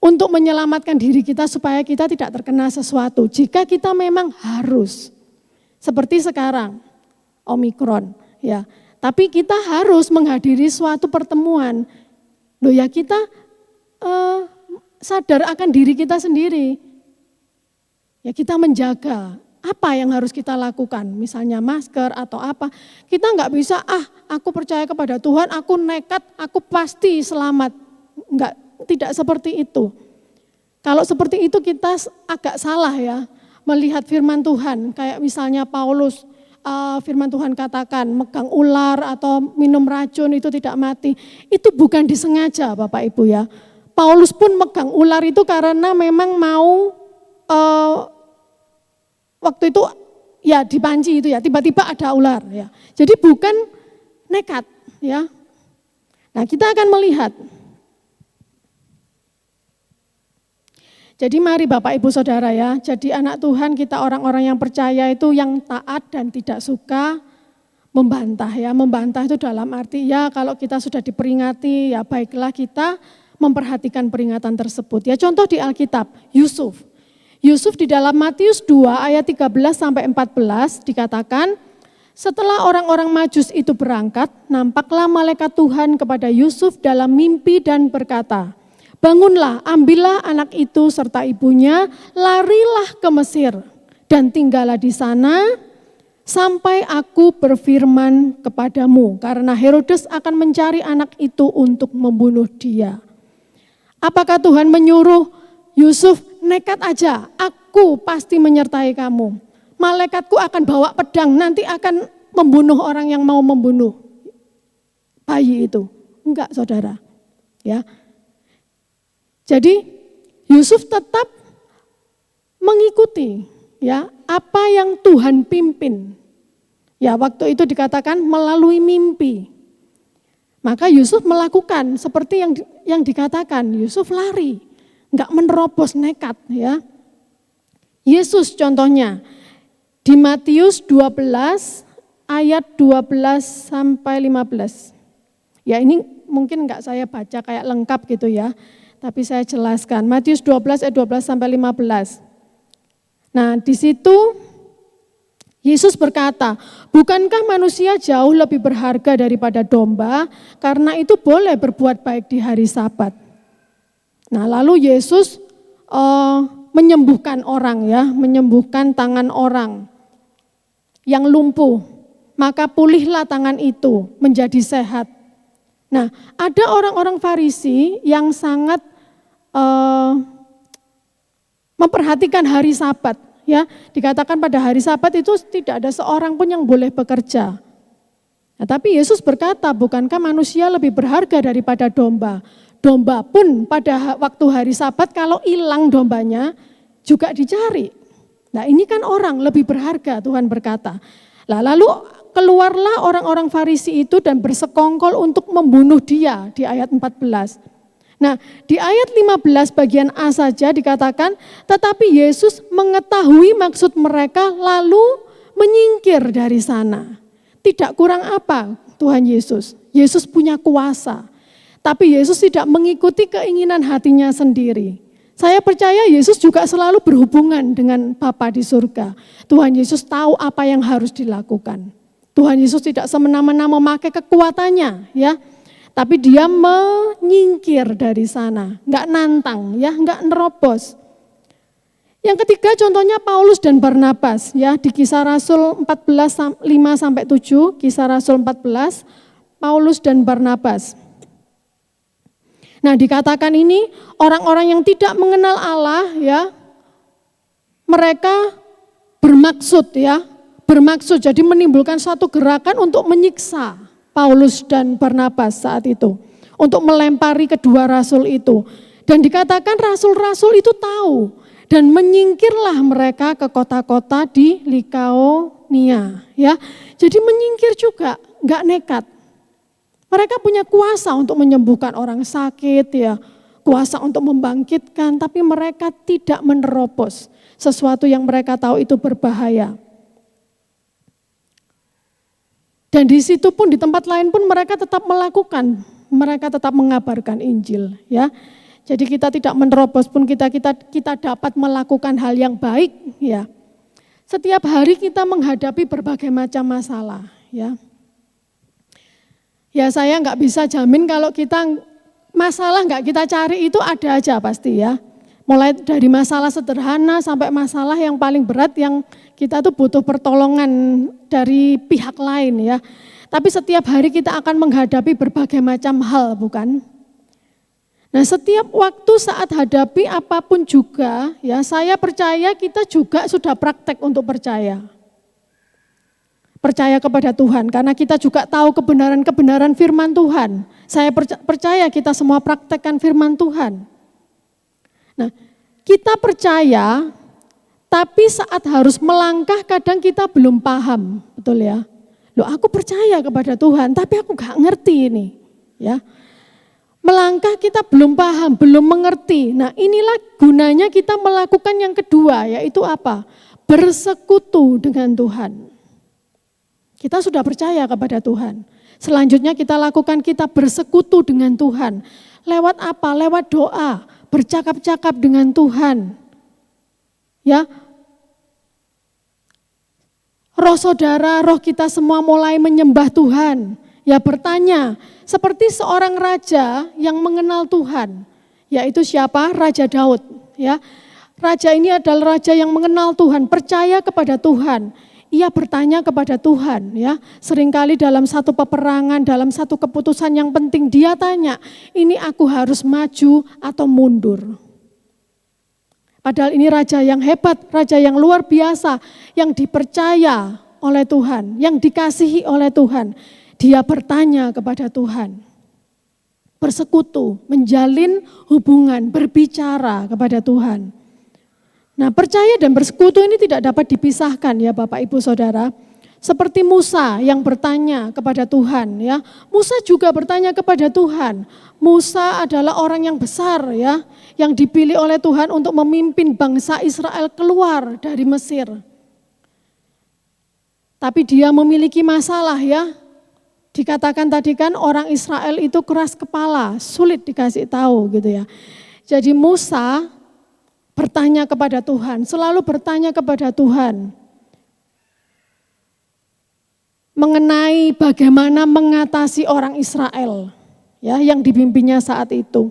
Untuk menyelamatkan diri kita supaya kita tidak terkena sesuatu. Jika kita memang harus. Seperti sekarang, Omikron. Ya, tapi kita harus menghadiri suatu pertemuan. Loh ya kita sadar akan diri kita sendiri. Ya kita menjaga apa yang harus kita lakukan. Misalnya masker atau apa. Kita nggak bisa, aku percaya kepada Tuhan, aku nekat, aku pasti selamat. Tidak seperti itu. Kalau seperti itu kita agak salah ya. Melihat firman Tuhan, kayak misalnya Paulus. Firman Tuhan katakan megang ular atau minum racun itu tidak mati. Itu bukan disengaja Bapak Ibu ya. Paulus pun megang ular itu karena memang mau waktu itu ya dipanci itu ya. Tiba-tiba ada ular ya. Jadi bukan nekat ya. Nah kita akan melihat. Jadi mari Bapak Ibu Saudara ya, jadi anak Tuhan kita orang-orang yang percaya itu yang taat dan tidak suka membantah ya. Membantah itu dalam arti ya kalau kita sudah diperingati ya baiklah kita memperhatikan peringatan tersebut. Ya contoh di Alkitab, Yusuf. Yusuf di dalam Matius 2 ayat 13 sampai 14 dikatakan, setelah orang-orang Majus itu berangkat, nampaklah malaikat Tuhan kepada Yusuf dalam mimpi dan berkata, bangunlah, ambillah anak itu serta ibunya, larilah ke Mesir dan tinggallah di sana sampai aku berfirman kepadamu, karena Herodes akan mencari anak itu untuk membunuh dia. Apakah Tuhan menyuruh Yusuf, nekat aja, aku pasti menyertai kamu. Malaikatku akan bawa pedang, nanti akan membunuh orang yang mau membunuh bayi itu. Enggak saudara, ya. Jadi Yusuf tetap mengikuti ya apa yang Tuhan pimpin. Ya waktu itu dikatakan melalui mimpi. Maka Yusuf melakukan seperti yang dikatakan, Yusuf lari, enggak menerobos nekat ya. Yesus contohnya di Matius 12 ayat 12 sampai 15. Ya ini mungkin enggak saya baca kayak lengkap gitu ya. Tapi saya jelaskan, Matius 12 ayat 12 sampai 15. Nah di situ Yesus berkata, bukankah manusia jauh lebih berharga daripada domba, karena itu boleh berbuat baik di hari Sabat. Nah lalu Yesus menyembuhkan orang ya, menyembuhkan tangan orang yang lumpuh, maka pulihlah tangan itu menjadi sehat. Nah ada orang-orang Farisi yang sangat memperhatikan hari Sabat ya, dikatakan pada hari Sabat itu tidak ada seorang pun yang boleh bekerja. Nah, tapi Yesus berkata, bukankah manusia lebih berharga daripada domba? Domba pun pada waktu hari Sabat kalau hilang dombanya juga dicari. Nah ini kan orang lebih berharga, Tuhan berkata. Lalu keluarlah orang-orang Farisi itu dan bersekongkol untuk membunuh dia di ayat 14. Nah di ayat 15 bagian A saja dikatakan, tetapi Yesus mengetahui maksud mereka lalu menyingkir dari sana. Tidak kurang apa Tuhan Yesus? Yesus punya kuasa. Tapi Yesus tidak mengikuti keinginan hatinya sendiri. Saya percaya Yesus juga selalu berhubungan dengan Bapa di surga. Tuhan Yesus tahu apa yang harus dilakukan. Tuhan Yesus tidak semena-mena memakai kekuatannya, ya. Tapi dia menyingkir dari sana, enggak nantang, ya, enggak nerobos. Yang ketiga contohnya Paulus dan Barnabas, ya, di Kisah Rasul 14 5-7, Kisah Rasul 14, Paulus dan Barnabas. Nah, dikatakan ini orang-orang yang tidak mengenal Allah, ya, mereka bermaksud, ya, bermaksud jadi menimbulkan suatu gerakan untuk menyiksa Paulus dan Barnabas saat itu, untuk melempari kedua rasul itu. Dan dikatakan rasul-rasul itu tahu dan menyingkirlah mereka ke kota-kota di Likaonia, ya. Jadi menyingkir juga, enggak nekat. Mereka punya kuasa untuk menyembuhkan orang sakit, ya, kuasa untuk membangkitkan, tapi mereka tidak menerobos sesuatu yang mereka tahu itu berbahaya. Dan di situ pun, di tempat lain pun mereka tetap melakukan, mereka tetap mengabarkan Injil, ya. Jadi kita tidak menerobos pun kita dapat melakukan hal yang baik, ya. Setiap hari kita menghadapi berbagai macam masalah, ya. Ya saya nggak bisa jamin kalau kita masalah nggak kita cari itu ada aja pasti, ya. Mulai dari masalah sederhana sampai masalah yang paling berat yang kita tuh butuh pertolongan dari pihak lain, ya. Tapi setiap hari kita akan menghadapi berbagai macam hal, bukan? Nah, setiap waktu saat hadapi apapun juga, ya, saya percaya kita juga sudah praktek untuk percaya. Percaya kepada Tuhan, karena kita juga tahu kebenaran-kebenaran firman Tuhan. Saya percaya kita semua praktekkan firman Tuhan. Nah, kita percaya, tapi saat harus melangkah kadang kita belum paham, betul ya? Loh, aku percaya kepada Tuhan, tapi aku gak ngerti ini, ya. Melangkah kita belum paham, belum mengerti. Nah, inilah gunanya kita melakukan yang kedua, yaitu apa? Bersekutu dengan Tuhan. Kita sudah percaya kepada Tuhan. Selanjutnya kita lakukan, kita bersekutu dengan Tuhan. Lewat apa? Lewat doa, bercakap-cakap dengan Tuhan. Ya, roh saudara, roh kita semua mulai menyembah Tuhan. Ya, bertanya, seperti seorang raja yang mengenal Tuhan. Yaitu siapa? Raja Daud. Ya, raja ini adalah raja yang mengenal Tuhan, percaya kepada Tuhan. Ia bertanya kepada Tuhan, ya. Seringkali dalam satu peperangan, dalam satu keputusan yang penting dia tanya, ini aku harus maju atau mundur. Padahal ini raja yang hebat, raja yang luar biasa, yang dipercaya oleh Tuhan, yang dikasihi oleh Tuhan. Dia bertanya kepada Tuhan, bersekutu, menjalin hubungan, berbicara kepada Tuhan. Nah, percaya dan bersekutu ini tidak dapat dipisahkan, ya Bapak Ibu Saudara. Seperti Musa yang bertanya kepada Tuhan, ya. Musa juga bertanya kepada Tuhan. Musa adalah orang yang besar, ya, yang dipilih oleh Tuhan untuk memimpin bangsa Israel keluar dari Mesir. Tapi dia memiliki masalah, ya. Dikatakan tadi kan orang Israel itu keras kepala, sulit dikasih tahu gitu, ya. Jadi Musa bertanya kepada Tuhan, selalu bertanya kepada Tuhan mengenai bagaimana mengatasi orang Israel, ya, yang dipimpinnya saat itu.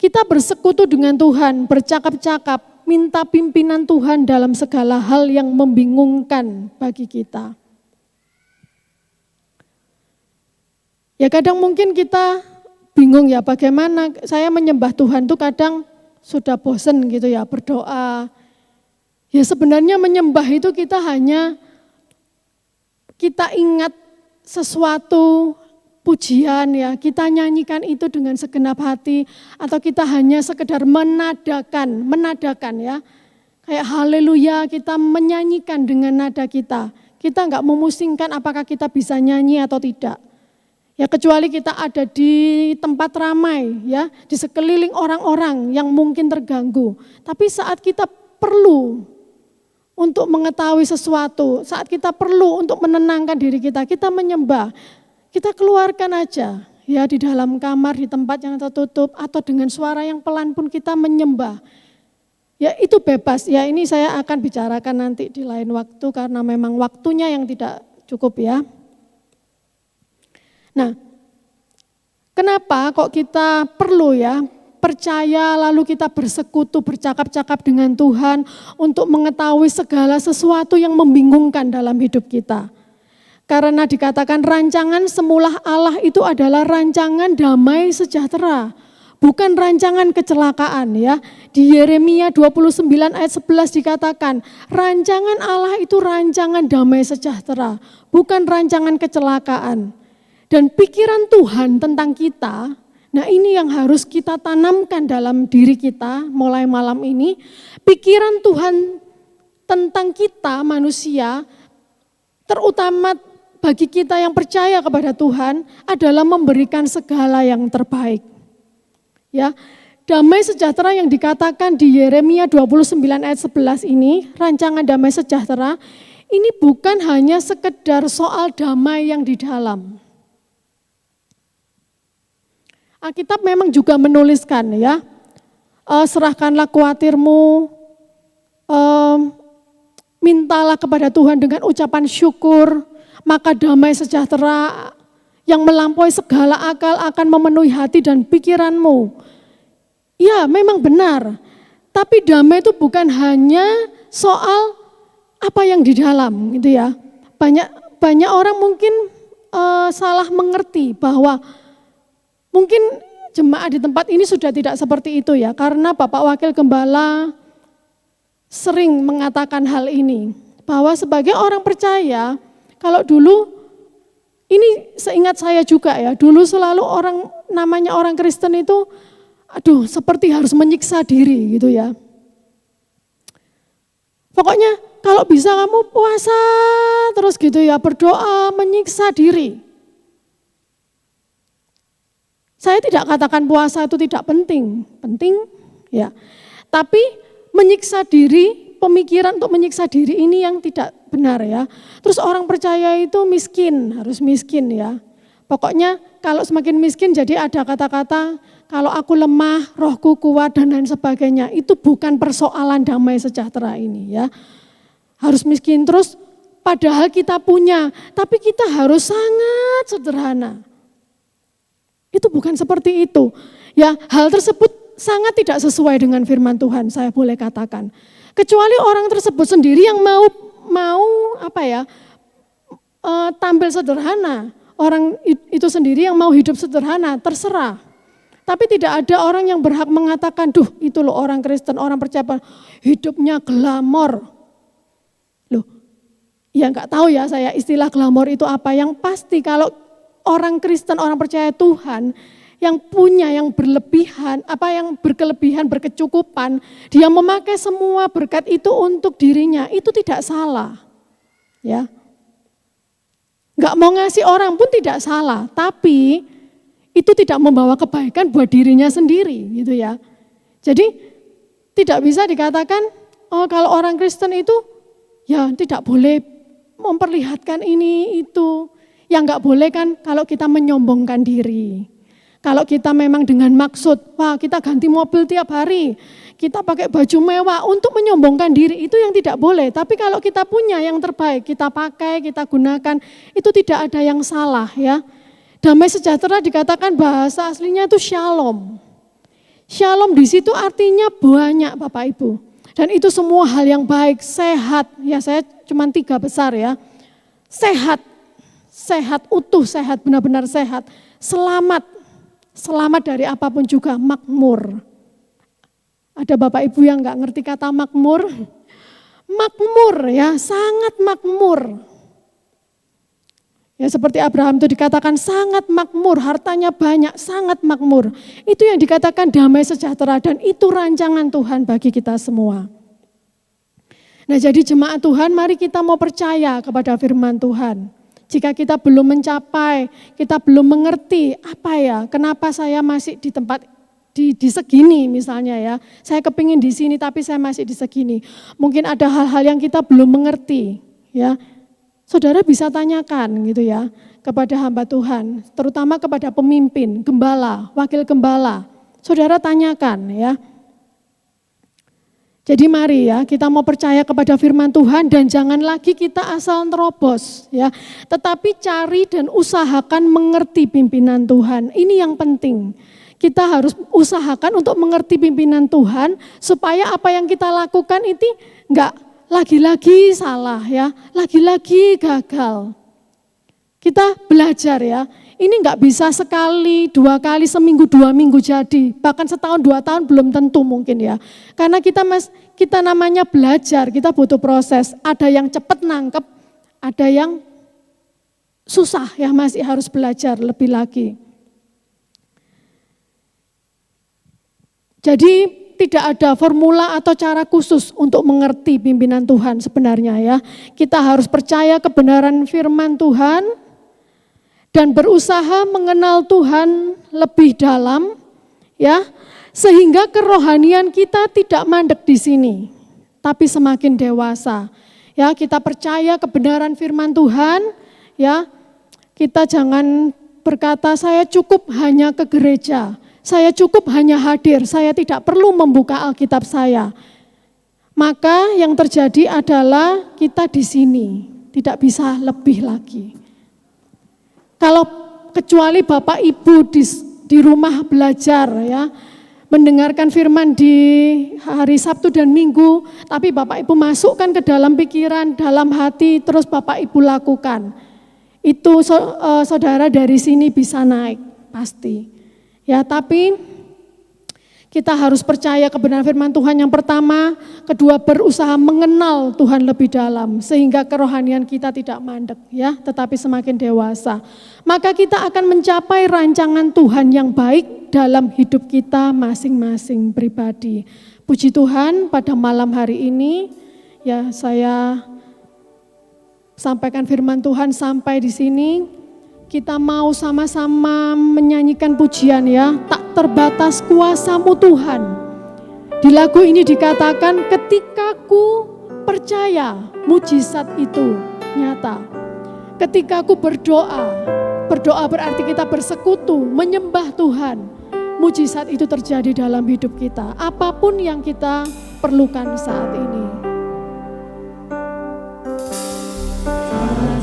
Kita bersekutu dengan Tuhan, bercakap-cakap, minta pimpinan Tuhan dalam segala hal yang membingungkan bagi kita. Ya, kadang mungkin kita bingung, ya, bagaimana saya menyembah Tuhan itu kadang sudah bosan gitu, ya, berdoa. Ya, sebenarnya menyembah itu kita ingat sesuatu pujian, ya, kita nyanyikan itu dengan segenap hati, atau kita hanya sekedar menadakan, ya. Kayak haleluya, kita menyanyikan dengan nada kita. Kita enggak memusingkan apakah kita bisa nyanyi atau tidak. Ya, kecuali kita ada di tempat ramai, ya, di sekeliling orang-orang yang mungkin terganggu. Tapi saat kita perlu untuk mengetahui sesuatu, saat kita perlu untuk menenangkan diri kita, kita menyembah. kita keluarkan aja ya di dalam kamar, di tempat yang tertutup, atau dengan suara yang pelan pun kita menyembah. Ya itu bebas, ya ini saya akan bicarakan nanti di lain waktu karena memang waktunya yang tidak cukup ya. Nah, kenapa kok kita perlu ya percaya lalu kita bersekutu, bercakap-cakap dengan Tuhan untuk mengetahui segala sesuatu yang membingungkan dalam hidup kita. Karena dikatakan rancangan semula Allah itu adalah rancangan damai sejahtera, bukan rancangan kecelakaan ya. Di Yeremia 29 ayat 11 dikatakan, rancangan Allah itu rancangan damai sejahtera, bukan rancangan kecelakaan. Dan pikiran Tuhan tentang kita, nah ini yang harus kita tanamkan dalam diri kita mulai malam ini. Pikiran Tuhan tentang kita manusia, terutama bagi kita yang percaya kepada Tuhan adalah memberikan segala yang terbaik. Ya, damai sejahtera yang dikatakan di Yeremia 29 ayat 11 ini, rancangan damai sejahtera, ini bukan hanya sekedar soal damai yang di dalam. Alkitab memang juga menuliskan ya, serahkanlah khawatirmu, mintalah kepada Tuhan dengan ucapan syukur, maka damai sejahtera yang melampaui segala akal akan memenuhi hati dan pikiranmu. Ya memang benar, tapi damai itu bukan hanya soal apa yang di dalam gitu ya. Banyak orang mungkin salah mengerti bahwa mungkin jemaat di tempat ini sudah tidak seperti itu ya, karena Bapak Wakil Gembala sering mengatakan hal ini, bahwa sebagai orang percaya, kalau dulu, ini seingat saya juga ya, dulu selalu namanya orang Kristen itu, seperti harus menyiksa diri gitu ya. Pokoknya kalau bisa kamu puasa terus gitu ya, berdoa, menyiksa diri. Saya tidak katakan puasa itu tidak penting ya. Tapi menyiksa diri, pemikiran untuk menyiksa diri ini yang tidak benar ya. Terus orang percaya itu miskin, harus miskin ya. Pokoknya kalau semakin miskin jadi ada kata-kata kalau aku lemah, rohku kuat dan lain sebagainya. Itu bukan persoalan damai sejahtera ini ya. Harus miskin terus padahal kita punya, tapi kita harus sangat sederhana. Itu bukan seperti itu. Ya, hal tersebut sangat tidak sesuai dengan firman Tuhan, saya boleh katakan. Kecuali orang tersebut sendiri yang mau tampil sederhana, orang itu sendiri yang mau hidup sederhana, terserah. Tapi tidak ada orang yang berhak mengatakan, itu loh orang Kristen, orang percaya hidupnya glamor. Loh, ya nggak tahu ya saya istilah glamor itu apa. Yang pasti kalau orang Kristen, orang percaya Tuhan, yang punya, yang berlebihan, yang berkelebihan, berkecukupan, dia memakai semua berkat itu untuk dirinya, itu tidak salah. Ya. Enggak mau ngasih orang pun tidak salah, tapi itu tidak membawa kebaikan buat dirinya sendiri, gitu ya. Jadi tidak bisa dikatakan, kalau orang Kristen itu ya tidak boleh memperlihatkan ini, itu. Yang enggak boleh kan kalau kita menyombongkan diri. Kalau kita memang dengan maksud, kita ganti mobil tiap hari, kita pakai baju mewah untuk menyombongkan diri, itu yang tidak boleh. Tapi kalau kita punya yang terbaik, kita pakai, kita gunakan, itu tidak ada yang salah ya. Damai sejahtera dikatakan bahasa aslinya itu shalom. Shalom di situ artinya banyak Bapak Ibu. Dan itu semua hal yang baik, sehat, ya saya cuma 3 besar ya. Sehat utuh, sehat, benar-benar sehat, selamat dari apapun juga, makmur. Ada Bapak Ibu yang enggak ngerti kata makmur? Makmur ya, sangat makmur. Ya seperti Abraham itu dikatakan sangat makmur, hartanya banyak, sangat makmur. Itu yang dikatakan damai sejahtera dan itu rancangan Tuhan bagi kita semua. Nah jadi jemaat Tuhan, mari kita mau percaya kepada firman Tuhan. Jika kita belum mencapai, kita belum mengerti kenapa saya masih di tempat di segini misalnya ya. Saya kepingin di sini tapi saya masih di segini. Mungkin ada hal-hal yang kita belum mengerti ya. Saudara bisa tanyakan gitu ya kepada hamba Tuhan, terutama kepada pemimpin, gembala, wakil gembala. Saudara tanyakan ya. Jadi mari ya kita mau percaya kepada firman Tuhan dan jangan lagi kita asal terobos ya. Tetapi cari dan usahakan mengerti pimpinan Tuhan. Ini yang penting. Kita harus usahakan untuk mengerti pimpinan Tuhan supaya apa yang kita lakukan itu enggak lagi-lagi salah ya, lagi-lagi gagal. Kita belajar ya, ini enggak bisa sekali, 2 kali, seminggu, 2 minggu jadi. Bahkan setahun, 2 tahun belum tentu mungkin ya. Karena kita namanya belajar, kita butuh proses. Ada yang cepat nangkep, ada yang susah ya, masih harus belajar lebih lagi. Jadi tidak ada formula atau cara khusus untuk mengerti pimpinan Tuhan sebenarnya ya. Kita harus percaya kebenaran firman Tuhan dan berusaha mengenal Tuhan lebih dalam ya, sehingga kerohanian kita tidak mandek di sini, tapi semakin dewasa. Ya, kita percaya kebenaran firman Tuhan ya. Kita jangan berkata saya cukup hanya ke gereja. Saya cukup hanya hadir, saya tidak perlu membuka Alkitab saya. Maka yang terjadi adalah kita di sini, tidak bisa lebih lagi. Kalau kecuali Bapak Ibu di rumah belajar ya, mendengarkan firman di hari Sabtu dan Minggu, tapi Bapak Ibu masukkan ke dalam pikiran, dalam hati, terus Bapak Ibu lakukan. Itu saudara dari sini bisa naik, pasti. Ya, tapi kita harus percaya kebenaran firman Tuhan yang pertama, kedua berusaha mengenal Tuhan lebih dalam sehingga kerohanian kita tidak mandek ya, tetapi semakin dewasa. Maka kita akan mencapai rancangan Tuhan yang baik dalam hidup kita masing-masing pribadi. Puji Tuhan, pada malam hari ini ya saya sampaikan firman Tuhan sampai di sini. Kita mau sama-sama menyanyikan pujian ya, tak terbatas kuasa-Mu Tuhan. Di lagu ini dikatakan ketika ku percaya mujizat itu nyata. Ketika ku berdoa, berdoa berarti kita bersekutu, menyembah Tuhan. Mujizat itu terjadi dalam hidup kita, apapun yang kita perlukan saat ini.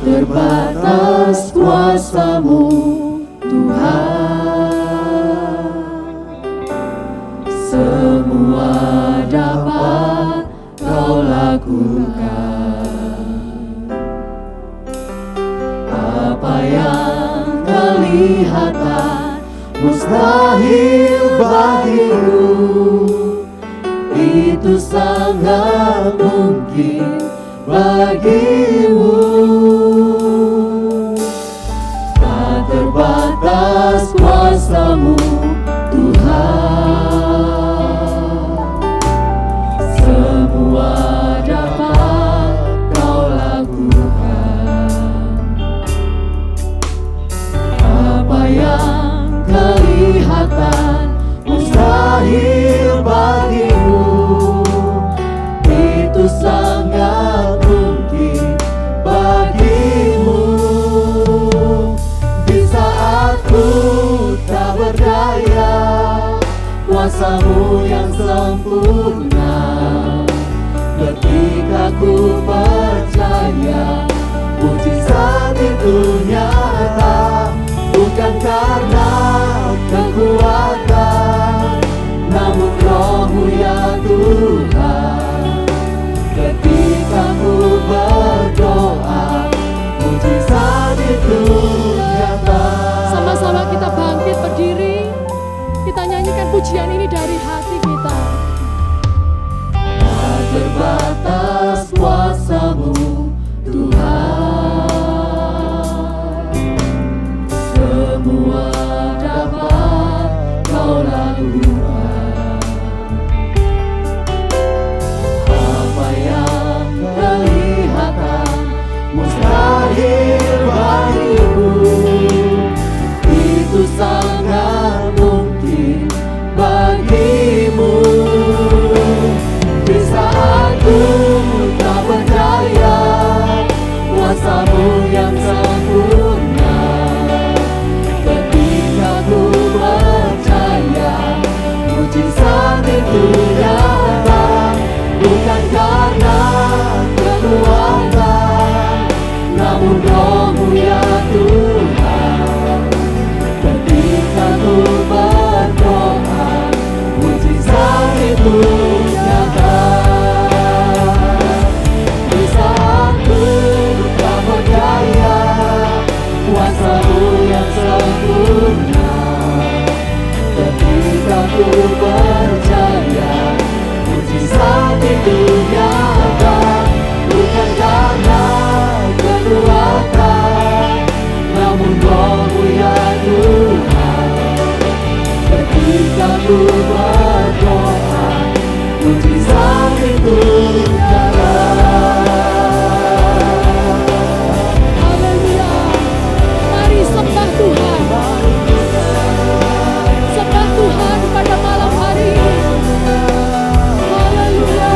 Terbatas kuasa-Mu Tuhan, semua dapat Kau lakukan. Apa yang kelihatan mustahil bagimu, itu sangat mungkin bagimu. Tak terbatas kuasa-Mu Tuhan, semua dapat Kau lakukan. Apa yang kelihatan mustahil bagimu, itu sangat mungkin bagimu. Di saat ku tak berdaya, kuasa-Mu yang sempurna. Ketika ku percaya mujizat itu nyata, bukan karena kekuatan, namun Roh-Mu ya Tuhan. Ketika ku berdoa, mujizat itu nyata. Sama-sama kita bangkit berdiri, kita nyanyikan pujian ini dari hati kita. Tak terbatas kuasa-Mu Tuhan, semua dapat Kau lakukan. Apa yang kelihatan mustahil bagimu, itu sangat mungkin bagimu. Di saat ku tak berdaya, kuasa-Mu ku percaya, mujizat itu nyata, bukan karena kekuatan, namun Roh-Mu ya Tuhan. Ketika ku berdoa, mujizat itu nyata. Haleluya. Mari sembah Tuhan. Sembah Tuhan pada malam hari ini. Haleluya.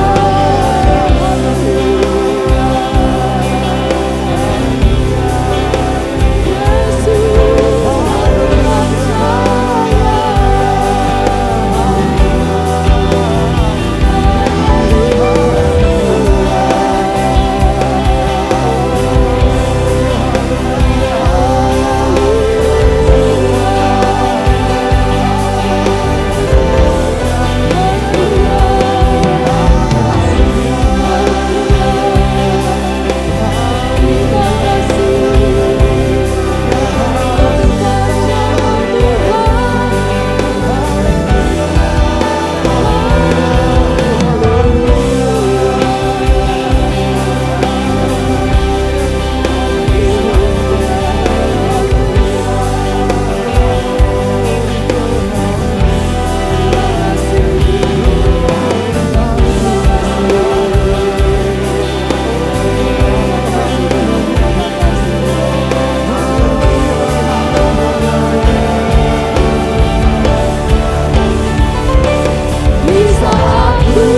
Di saat ku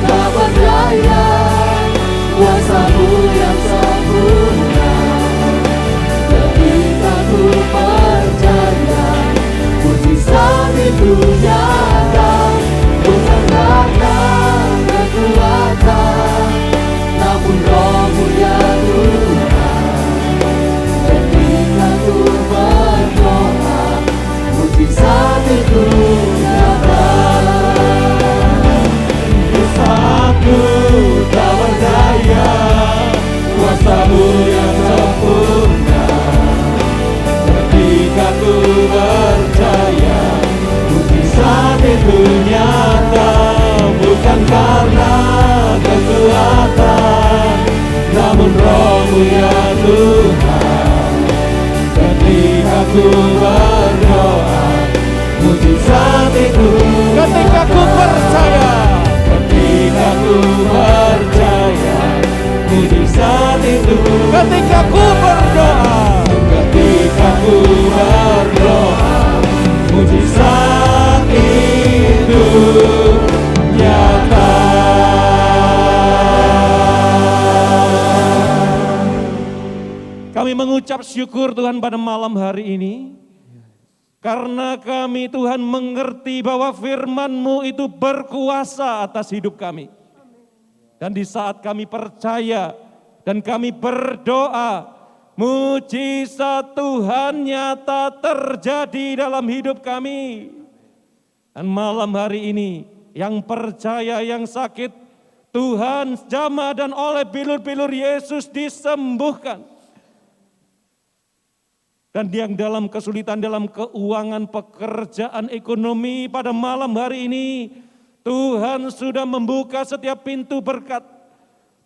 tak berdaya, kuasa-Mu yang sempurna. Ketika ku percaya, mujizat itu nyata, bukan karena kekuatan, namun Roh-Mu ya Tuhan. Ketika ku berdoa, mujizat itu nyata. Di saat ku tak berdaya, kuasa-Mu yang sempurna. Ketika ku percaya, mujizat itu nyata, bukan karena kekuatan, namun Roh-Mu ya Tuhan. Ketika ku berdoa, mujizat itu. Ketika ku percaya, ketika ku percaya, mujizat itu. Ketika ku berdoa, ketika ku berdoa, mujizat itu nyata. Kami mengucap syukur Tuhan pada malam hari ini. Karena kami Tuhan mengerti bahwa firman-Mu itu berkuasa atas hidup kami. Dan di saat kami percaya dan kami berdoa, mujizat Tuhan nyata terjadi dalam hidup kami. Dan malam hari ini yang percaya, yang sakit, Tuhan jamah dan oleh bilur-bilur Yesus disembuhkan. Dan yang dalam kesulitan, dalam keuangan, pekerjaan, ekonomi pada malam hari ini, Tuhan sudah membuka setiap pintu berkat.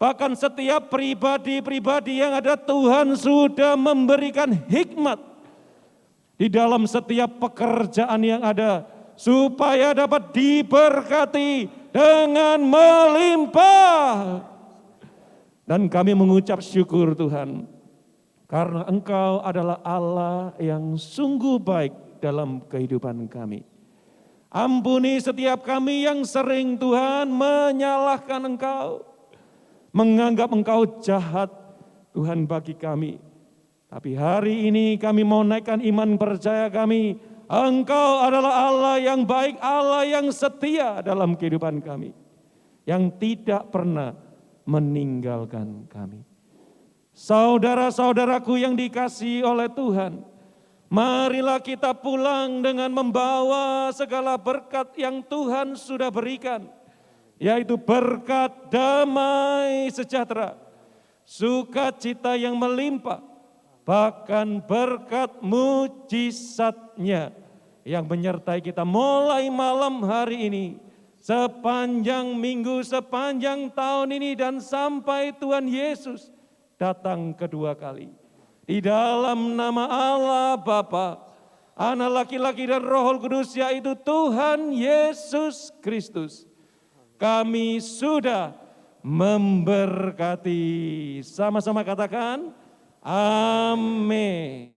Bahkan setiap pribadi-pribadi yang ada, Tuhan sudah memberikan hikmat di dalam setiap pekerjaan yang ada, supaya dapat diberkati dengan melimpah. Dan kami mengucap syukur Tuhan, karena Engkau adalah Allah yang sungguh baik dalam kehidupan kami. Ampuni setiap kami yang sering Tuhan menyalahkan Engkau, menganggap Engkau jahat Tuhan bagi kami. Tapi hari ini kami mau naikkan iman percaya kami, Engkau adalah Allah yang baik, Allah yang setia dalam kehidupan kami, yang tidak pernah meninggalkan kami. Saudara-saudaraku yang dikasihi oleh Tuhan, marilah kita pulang dengan membawa segala berkat yang Tuhan sudah berikan, yaitu berkat damai sejahtera, sukacita yang melimpah, bahkan berkat mujizatnya yang menyertai kita mulai malam hari ini, sepanjang minggu, sepanjang tahun ini, dan sampai Tuhan Yesus datang kedua kali. Di dalam nama Allah Bapa, Anak laki-laki dan Roh Kudus, yaitu Tuhan Yesus Kristus, kami sudah memberkati. Sama-sama katakan, amin.